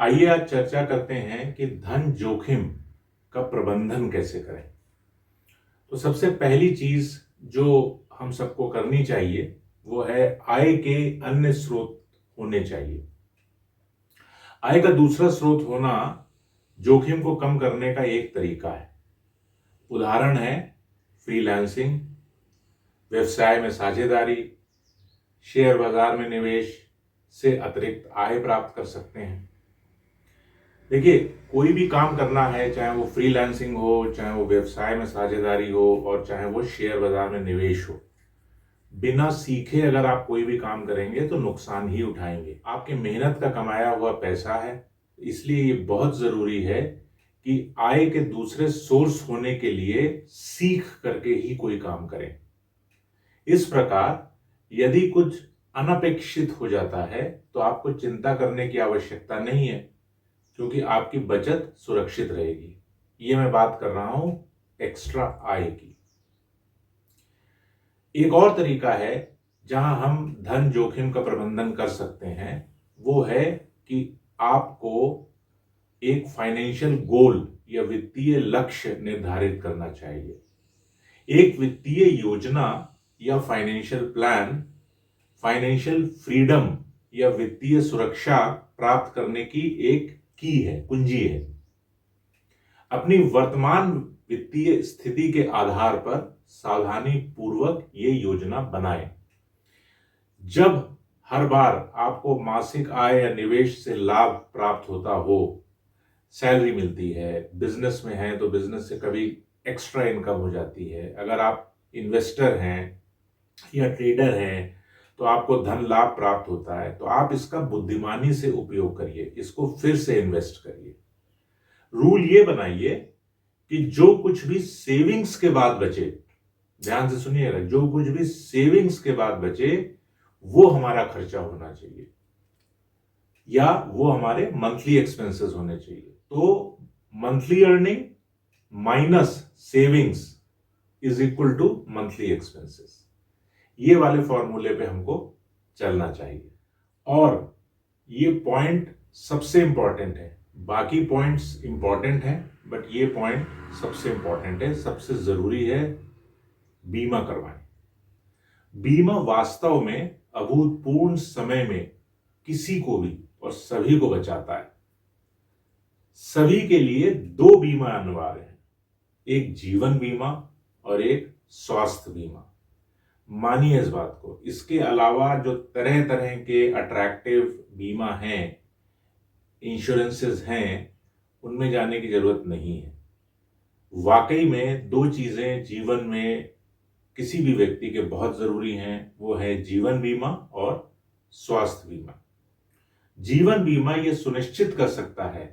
आइए आज चर्चा करते हैं कि धन जोखिम का प्रबंधन कैसे करें। तो सबसे पहली चीज जो हम सबको करनी चाहिए वो है आय के अन्य स्रोत होने चाहिए। आय का दूसरा स्रोत होना जोखिम को कम करने का एक तरीका है। उदाहरण है फ्रीलांसिंग, व्यवसाय में साझेदारी, शेयर बाजार में निवेश से अतिरिक्त आय प्राप्त कर सकते हैं। देखिए, कोई भी काम करना है, चाहे वो फ्रीलांसिंग हो, चाहे वो व्यवसाय में साझेदारी हो और चाहे वो शेयर बाजार में निवेश हो, बिना सीखे अगर आप कोई भी काम करेंगे तो नुकसान ही उठाएंगे। आपके मेहनत का कमाया हुआ पैसा है, इसलिए ये बहुत जरूरी है कि आय के दूसरे सोर्स होने के लिए सीख करके ही कोई काम करें। इस प्रकार यदि कुछ अनपेक्षित हो जाता है तो आपको चिंता करने की आवश्यकता नहीं है, क्योंकि आपकी बचत सुरक्षित रहेगी। ये मैं बात कर रहा हूं एक्स्ट्रा आय की। एक और तरीका है जहां हम धन जोखिम का प्रबंधन कर सकते हैं, वो है कि आपको एक फाइनेंशियल गोल या वित्तीय लक्ष्य निर्धारित करना चाहिए। एक वित्तीय योजना या फाइनेंशियल प्लान फाइनेंशियल फ्रीडम या वित्तीय सुरक्षा प्राप्त करने की एक कुंजी है। अपनी वर्तमान वित्तीय स्थिति के आधार पर सावधानी पूर्वक ये योजना बनाएं। जब हर बार आपको मासिक आय या निवेश से लाभ प्राप्त होता हो, सैलरी मिलती है, बिजनेस में है तो बिजनेस से कभी एक्स्ट्रा इनकम हो जाती है, अगर आप इन्वेस्टर हैं या ट्रेडर हैं तो आपको धन लाभ प्राप्त होता है, तो आप इसका बुद्धिमानी से उपयोग करिए, इसको फिर से इन्वेस्ट करिए। रूल ये बनाइए कि जो कुछ भी सेविंग्स के बाद बचे, ध्यान से सुनिएगा, जो कुछ भी सेविंग्स के बाद बचे वो हमारा खर्चा होना चाहिए या वो हमारे मंथली एक्सपेंसेस होने चाहिए। तो monthly earning minus savings is equal to monthly expenses. ये वाले फॉर्मूले पे हमको चलना चाहिए और ये पॉइंट सबसे इंपॉर्टेंट है। बाकी पॉइंट्स इंपॉर्टेंट हैं बट ये पॉइंट सबसे इंपॉर्टेंट है, सबसे जरूरी है। बीमा करवाएं। बीमा वास्तव में अभूतपूर्व समय में किसी को भी और सभी को बचाता है। सभी के लिए दो बीमा अनिवार्य है, एक जीवन बीमा और एक स्वास्थ्य बीमा। मानिए इस बात को। इसके अलावा जो तरह तरह के अट्रैक्टिव बीमा हैं, इंश्योरेंसेस हैं, उनमें जाने की जरूरत नहीं है। वाकई में दो चीजें जीवन में किसी भी व्यक्ति के बहुत जरूरी हैं, वो है जीवन बीमा और स्वास्थ्य बीमा। जीवन बीमा यह सुनिश्चित कर सकता है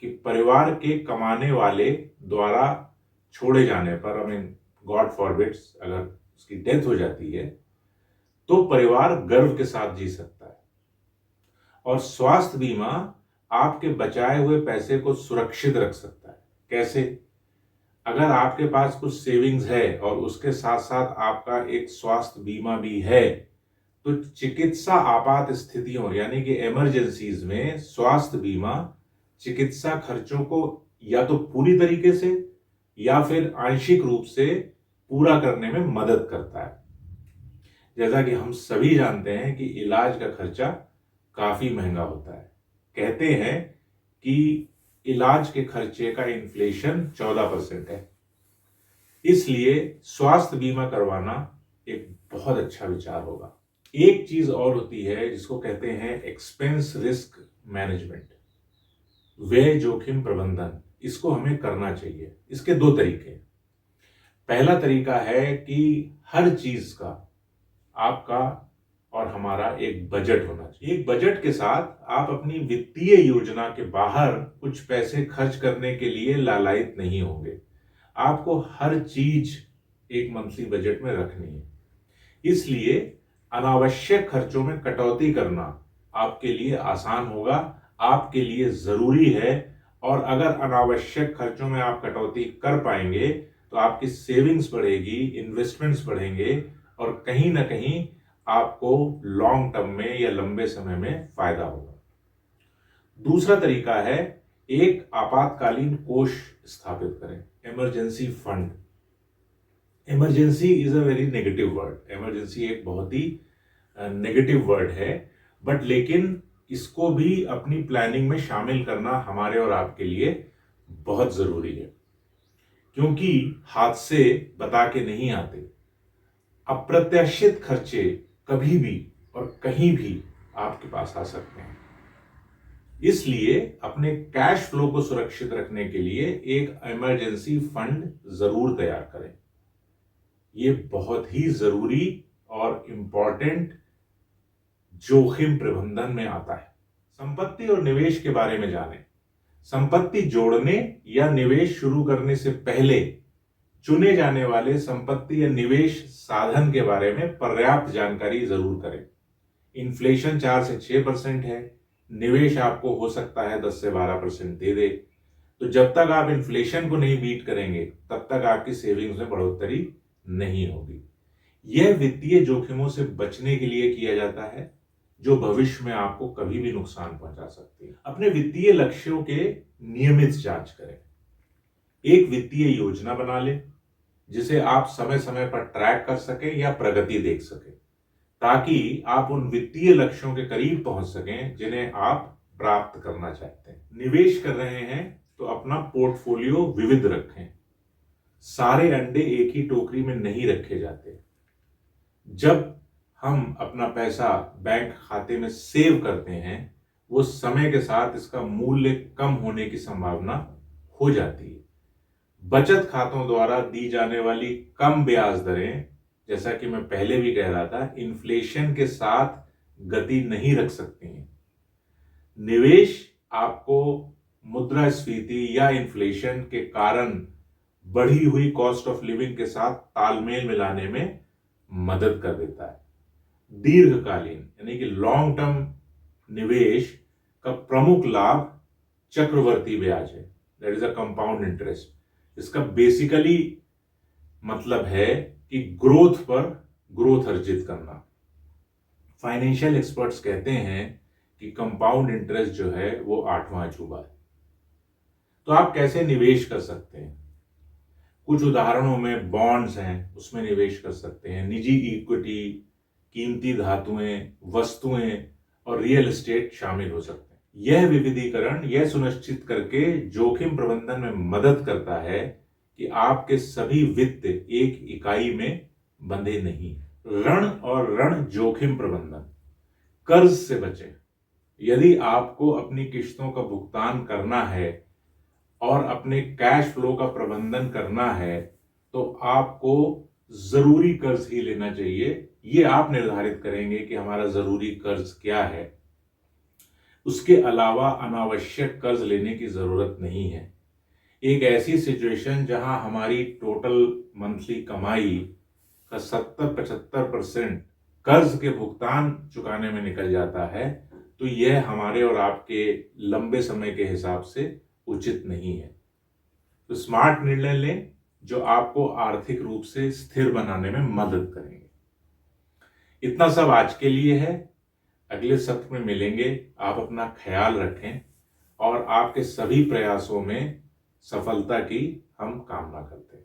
कि परिवार के कमाने वाले द्वारा छोड़े जाने पर, गॉड फॉरबिड्स, अगर उसकी डेथ हो जाती है तो परिवार गर्व के साथ जी सकता है। और स्वास्थ्य बीमा आपके बचाए हुए पैसे को सुरक्षित रख सकता है। कैसे? अगर आपके पास कुछ सेविंग्स है और उसके साथ साथ आपका एक स्वास्थ्य बीमा भी है, तो चिकित्सा आपात स्थितियों यानी कि इमरजेंसीज में स्वास्थ्य बीमा चिकित्सा खर्चों को या तो पूरी तरीके से या फिर आंशिक रूप से पूरा करने में मदद करता है। जैसा कि हम सभी जानते हैं कि इलाज का खर्चा काफी महंगा होता है। कहते हैं कि इलाज के खर्चे का इन्फ्लेशन 14% है। इसलिए स्वास्थ्य बीमा करवाना एक बहुत अच्छा विचार होगा। एक चीज और होती है जिसको कहते हैं एक्सपेंस रिस्क मैनेजमेंट, व्यय जोखिम प्रबंधन। इसको हमें करना चाहिए। इसके दो तरीके। पहला तरीका है कि हर चीज का आपका और हमारा एक बजट होना चाहिए। एक बजट के साथ आप अपनी वित्तीय योजना के बाहर कुछ पैसे खर्च करने के लिए लालायित नहीं होंगे। आपको हर चीज एक मंथली बजट में रखनी है। इसलिए अनावश्यक खर्चों में कटौती करना आपके लिए आसान होगा, आपके लिए जरूरी है। और अगर अनावश्यक खर्चों में आप कटौती कर पाएंगे तो आपकी सेविंग्स बढ़ेगी, इन्वेस्टमेंट्स बढ़ेंगे और कहीं ना कहीं आपको लॉन्ग टर्म में या लंबे समय में फायदा होगा। दूसरा तरीका है एक आपातकालीन कोष स्थापित करें, emergency fund. Emergency is a very negative word, emergency एक बहुत ही नेगेटिव वर्ड है, बट लेकिन इसको भी अपनी प्लानिंग में शामिल करना हमारे और आपके लिए बहुत जरूरी है, क्योंकि हादसे बता के नहीं आते। अप्रत्याशित खर्चे कभी भी और कहीं भी आपके पास आ सकते हैं। इसलिए अपने कैश फ्लो को सुरक्षित रखने के लिए एक इमरजेंसी फंड जरूर तैयार करें। यह बहुत ही जरूरी और इंपॉर्टेंट जोखिम प्रबंधन में आता है। संपत्ति और निवेश के बारे में जानें। संपत्ति जोड़ने या निवेश शुरू करने से पहले चुने जाने वाले संपत्ति या निवेश साधन के बारे में पर्याप्त जानकारी जरूर करें। इन्फ्लेशन 4 से 6% है, निवेश आपको हो सकता है 10 से 12% दे दे। तो जब तक आप इन्फ्लेशन को नहीं बीट करेंगे तब तक आपकी सेविंग्स में बढ़ोतरी नहीं होगी। यह वित्तीय जोखिमों से बचने के लिए किया जाता है जो भविष्य में आपको कभी भी नुकसान पहुंचा सकती है। अपने वित्तीय लक्ष्यों के नियमित जांच करें। एक वित्तीय योजना बना लें जिसे आप समय समय पर ट्रैक कर सकें या प्रगति देख सकें, ताकि आप उन वित्तीय लक्ष्यों के करीब पहुंच सकें जिन्हें आप प्राप्त करना चाहते हैं। निवेश कर रहे हैं तो अपना पोर्टफोलियो विविध रखें। सारे अंडे एक ही टोकरी में नहीं रखे जाते। जब हम अपना पैसा बैंक खाते में सेव करते हैं, वो समय के साथ इसका मूल्य कम होने की संभावना हो जाती है। बचत खातों द्वारा दी जाने वाली कम ब्याज दरें, जैसा कि मैं पहले भी कह रहा था, इन्फ्लेशन के साथ गति नहीं रख सकती हैं। निवेश आपको मुद्रास्फीति या इन्फ्लेशन के कारण बढ़ी हुई कॉस्ट ऑफ लिविंग के साथ तालमेल मिलाने में मदद कर देता है। दीर्घकालीन यानी कि लॉन्ग टर्म निवेश का प्रमुख लाभ चक्रवर्ती ब्याज है, that is a compound interest. इसका बेसिकली मतलब है कि ग्रोथ पर ग्रोथ अर्जित करना। फाइनेंशियल एक्सपर्ट्स कहते हैं कि कंपाउंड इंटरेस्ट जो है वो 8वां अजूबा है। तो आप कैसे निवेश कर सकते हैं? कुछ उदाहरणों में बॉन्ड्स हैं, उसमें निवेश कर सकते हैं। निजी इक्विटी, कीमती धातुएं, वस्तुएं और रियल एस्टेट शामिल हो सकते हैं। यह विविधीकरण यह सुनिश्चित करके जोखिम प्रबंधन में मदद करता है कि आपके सभी वित्त एक इकाई में बंधे नहीं। ऋण और ऋण जोखिम प्रबंधन। कर्ज से बचें। यदि आपको अपनी किश्तों का भुगतान करना है और अपने कैश फ्लो का प्रबंधन करना है तो आपको जरूरी कर्ज ही लेना चाहिए। ये आप निर्धारित करेंगे कि हमारा जरूरी कर्ज क्या है। उसके अलावा अनावश्यक कर्ज लेने की जरूरत नहीं है। एक ऐसी सिचुएशन जहां हमारी टोटल मंथली कमाई का 70-75% कर्ज के भुगतान चुकाने में निकल जाता है, तो यह हमारे और आपके लंबे समय के हिसाब से उचित नहीं है। तो स्मार्ट निर्णय लें जो आपको आर्थिक रूप से स्थिर बनाने में मदद करेंगे। इतना सब आज के लिए है। अगले सत्र में मिलेंगे। आप अपना ख्याल रखें और आपके सभी प्रयासों में सफलता की हम कामना करते हैं।